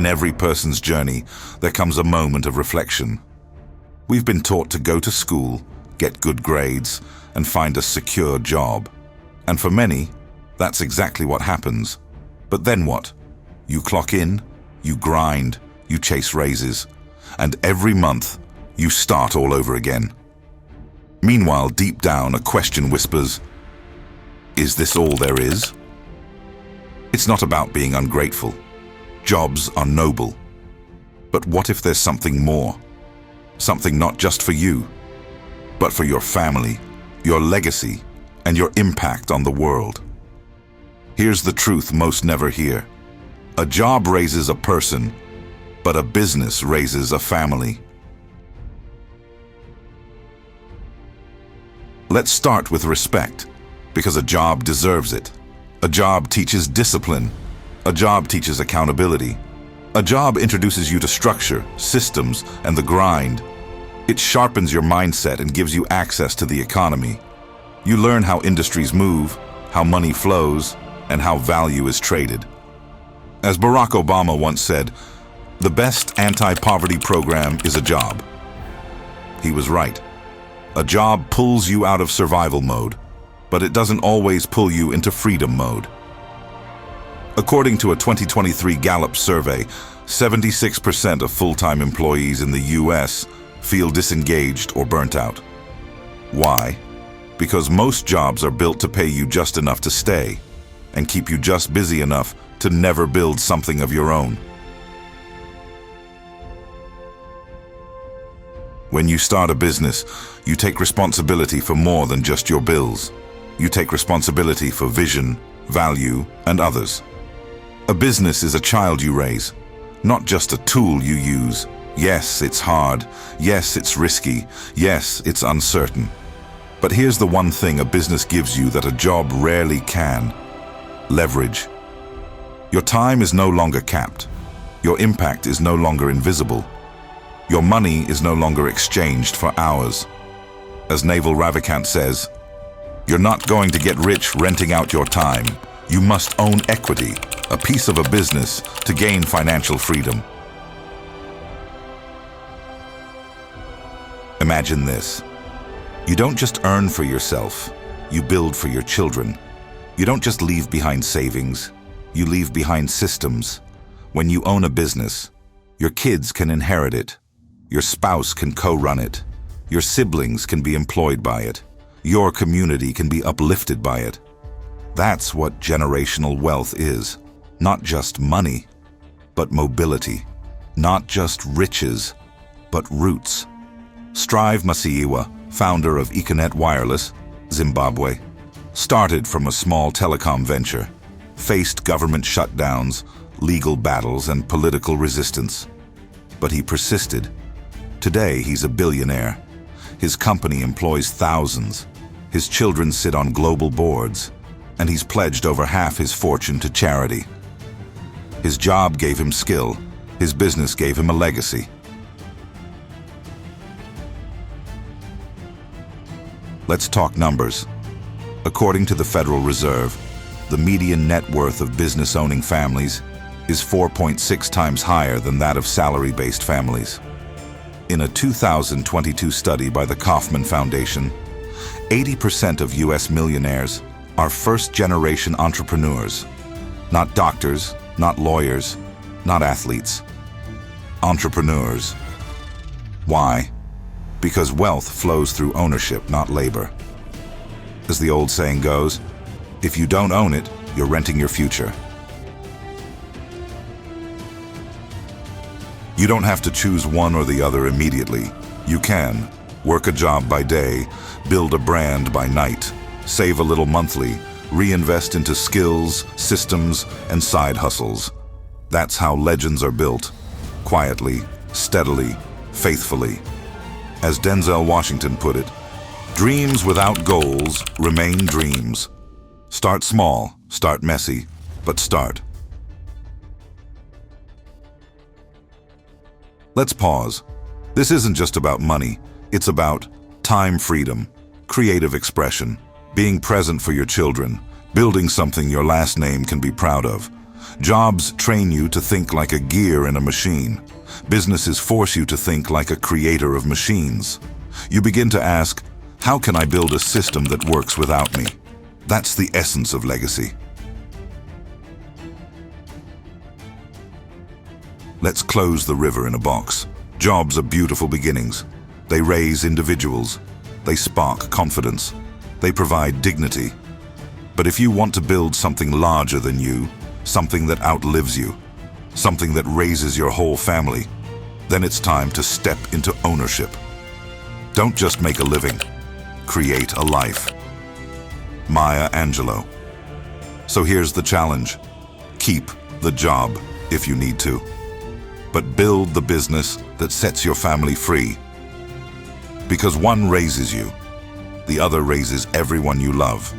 In every person's journey, there comes a moment of reflection. We've been taught to go to school, get good grades, and find a secure job. And for many, that's exactly what happens. But then what? You clock in, you grind, you chase raises, and every month, you start all over again. Meanwhile, deep down, a question whispers, is this all there is? It's not about being ungrateful. Jobs are noble. But what if there's something more? Something not just for you, but for your family, your legacy, and your impact on the world. Here's the truth most never hear. A job raises a person, but a business raises a family. Let's start with respect, because a job deserves it. A job teaches discipline. A job teaches accountability. A job introduces you to structure, systems, and the grind. It sharpens your mindset and gives you access to the economy. You learn how industries move, how money flows, and how value is traded. As Barack Obama once said, the best anti-poverty program is a job. He was right. A job pulls you out of survival mode, but it doesn't always pull you into freedom mode. According to a 2023 Gallup survey, 76% of full-time employees in the US feel disengaged or burnt out. Why? Because most jobs are built to pay you just enough to stay and keep you just busy enough to never build something of your own. When you start a business, you take responsibility for more than just your bills. You take responsibility for vision, value, and others. A business is a child you raise, not just a tool you use. Yes, it's hard. Yes, it's risky. Yes, it's uncertain. But here's the one thing a business gives you that a job rarely can: leverage. Your time is no longer capped. Your impact is no longer invisible. Your money is no longer exchanged for hours. As Naval Ravikant says, you're not going to get rich renting out your time. You must own equity, a piece of a business, to gain financial freedom. Imagine this. You don't just earn for yourself, you build for your children. You don't just leave behind savings, you leave behind systems. When you own a business, your kids can inherit it. Your spouse can co-run it. Your siblings can be employed by it. Your community can be uplifted by it. That's what generational wealth is. Not just money, but mobility. Not just riches, but roots. Strive Masiyiwa, founder of Econet Wireless, Zimbabwe, started from a small telecom venture, faced government shutdowns, legal battles, and political resistance. But he persisted. Today, he's a billionaire. His company employs thousands. His children sit on global boards, and he's pledged over half his fortune to charity. His job gave him skill. His business gave him a legacy. Let's talk numbers. According to the Federal Reserve, the median net worth of business-owning families is 4.6 times higher than that of salary-based families. In a 2022 study by the Kauffman Foundation, 80% of US millionaires are first-generation entrepreneurs. Not doctors, not lawyers, not athletes. Entrepreneurs. Why? Because wealth flows through ownership, not labor. As the old saying goes, if you don't own it, you're renting your future. You don't have to choose one or the other immediately. You can work a job by day, build a brand by night, save a little monthly, reinvest into skills, systems, and side hustles. That's how legends are built. Quietly, steadily, faithfully. As Denzel Washington put it, dreams without goals remain dreams. Start small, start messy, but start. Let's pause. This isn't just about money. It's about time freedom, creative expression, being present for your children, building something your last name can be proud of, Jobs train you to think like a gear in a machine. Businesses force you to think like a creator of machines. You begin to ask, how can I build a system that works without me? That's the essence of legacy. Let's close the river in a box. Jobs are beautiful beginnings. They raise individuals. They spark confidence. They provide dignity. But if you want to build something larger than you, something that outlives you, something that raises your whole family, then it's time to step into ownership. Don't just make a living, create a life. Maya Angelou. So here's the challenge. Keep the job if you need to, but build the business that sets your family free. Because one raises you, the other raises everyone you love.